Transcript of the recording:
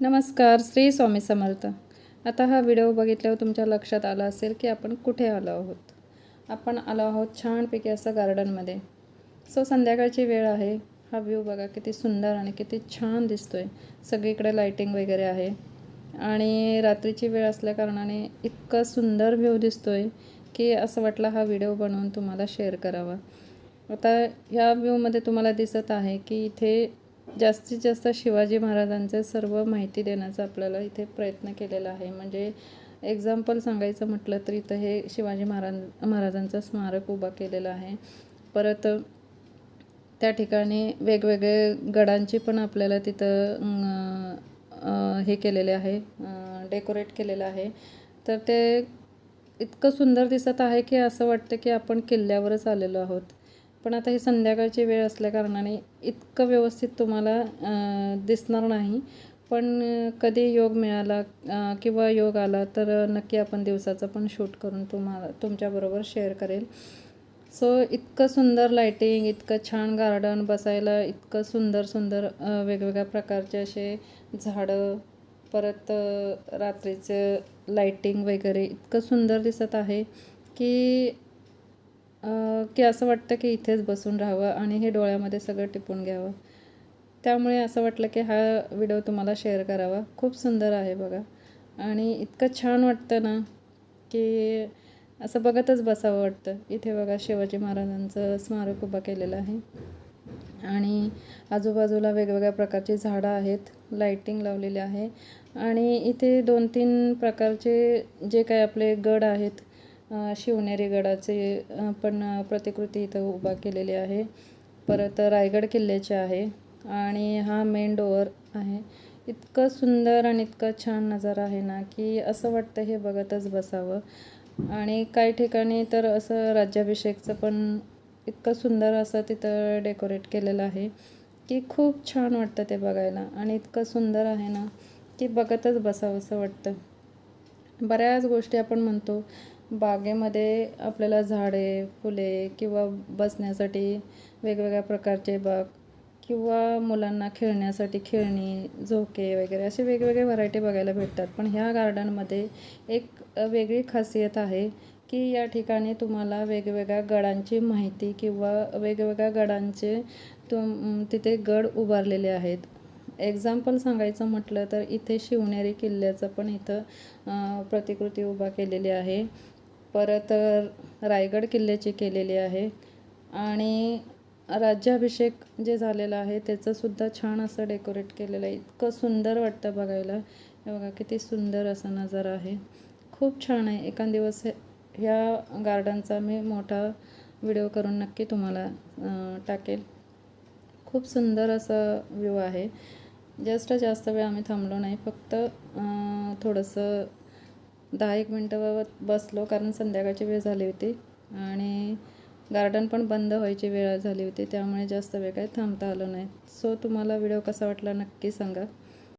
नमस्कार, श्री स्वामी समर्थ। आता हा व्हिडिओ बघितल्यावर तुमच्या लक्षात आलं असेल की आपण कुठे आलो आहोत। आपण आलो आहोत छानपैकी असं गार्डनमध्ये। संध्याकाळची वेळ आहे। हा व्ह्यू बघा किती सुंदर आणि किती छान दिसतोय। सगळीकडे लाइटिंग वगैरे आहे आणि रात्रीची वेळ असल्या कारणाने इतका सुंदर व्ह्यू दिसतोय की असं वाटलं हा व्हिडिओ बनवून तुम्हाला शेअर करावा। आता या व्ह्यूमध्ये तुम्हाला दिसत आहे की इथे जास्तीत जास्त शिवाजी महाराजांचे सर्व माहिती देण्याचा आपल्याला इथे प्रयत्न केलेला आहे। म्हणजे एक्झाम्पल सांगायचं म्हटलं तर इथं हे शिवाजी महाराजांचं स्मारक उभा केलेलं आहे। परत त्या ठिकाणी वेगवेगळे गडांची पण आपल्याला तिथं हे केलेले आहे, डेकोरेट केलेलं आहे। तर ते इतकं सुंदर दिसत आहे की असं वाटतं की आपण किल्ल्यावरच आलेलो आहोत। पण आता ही संध्याकाळची वेळ असल्या कारणाने इतकं व्यवस्थित तुम्हाला दिसणार नाही। पण कधी योग मिळाला किंवा योग आला तर नक्की आपण दिवसाचं पण शूट करून तुमच्याबरोबर शेअर करेल। इतकं सुंदर लाइटिंग, इतकं छान गार्डन, बसायला इतकं सुंदर सुंदर वेगवेगळ्या प्रकारचे असे झाडं, परत रात्रीचं लाइटिंग वगैरे इतकं सुंदर दिसत आहे की असं वाटतं की इथेच बसून राहावं आणि हे डोळ्यामध्ये सगळं टिपून घ्यावं। त्यामुळे असं वाटलं की हा व्हिडिओ तुम्हाला शेअर करावा। खूप सुंदर आहे बघा आणि इतकं छान वाटतं ना की असं बघतच बसावं वाटतं। इथे बघा शिवाजी महाराजांचं स्मारक उभा केलेलं आहे आणि आजूबाजूला वेगवेगळ्या प्रकारची झाडं आहेत, लाइटिंग लावलेली आहे आणि इथे 2-3 प्रकारचे जे काही आपले गड आहेत, शिवनेरी गडाचे पण प्रतिकृती इथं उभा केलेली आहे। परत रायगड किल्ल्याचे आहे आणि हा मेन डोअर आहे। इतकं सुंदर आणि इतकं छान नजारा आहे ना की असं वाटतं हे बघतच बसावं। आणि काही ठिकाणी तर असं राज्याभिषेकचं पण इतकं सुंदर असं तिथं डेकोरेट केलेलं आहे की खूप छान वाटतं ते बघायला आणि इतकं सुंदर आहे ना की बघतच बसावं असं वाटतं। बऱ्याच गोष्टी आपण म्हणतो बागेमध्ये आपल्याला झाडे, फुले किंवा बसण्यासाठी वेगवेगळ्या प्रकारचे बाग किंवा मुलांना खेळण्यासाठी खेळणी, झोके वगैरे असे वेगवेगळे व्हरायटी बघायला भेटतात। पण ह्या गार्डनमध्ये एक वेगळी खासियत आहे की या ठिकाणी तुम्हाला वेगवेगळ्या गडांची माहिती किंवा वेगवेगळ्या गडांचे तिथे गड उभारलेले आहेत। एक्झाम्पल सांगायचं म्हटलं तर इथे शिवनेरी किल्ल्याचं पण इथं प्रतिकृती उभा केलेली आहे। परत रायगड किल्ल्याची केलेली आहे आणि राज्याभिषेक जे झालेलं आहे त्याचंसुद्धा छान असं डेकोरेट केलेलं आहे। इतकं सुंदर वाटतं बघायला। हे बघा किती सुंदर असा नजारा आहे, खूप छान आहे। एखाद दिवस ह्या गार्डनचा मी मोठा व्हिडिओ करून नक्की तुम्हाला टाकेल। खूप सुंदर असा व्ह्यू आहे। जास्त वेळ आम्ही थांबलो नाही, फक्त थोडंसं 10-1 मिनटं बसलो कारण संध्याकाळची वेळ झाली होती आणि गार्डन पण बंद व्हायची वेळ झाली होती, त्यामुळे जास्त वेळ काही थांबता आलं नाही। तुम्हाला व्हिडिओ कसा वाटला नक्की सांगा।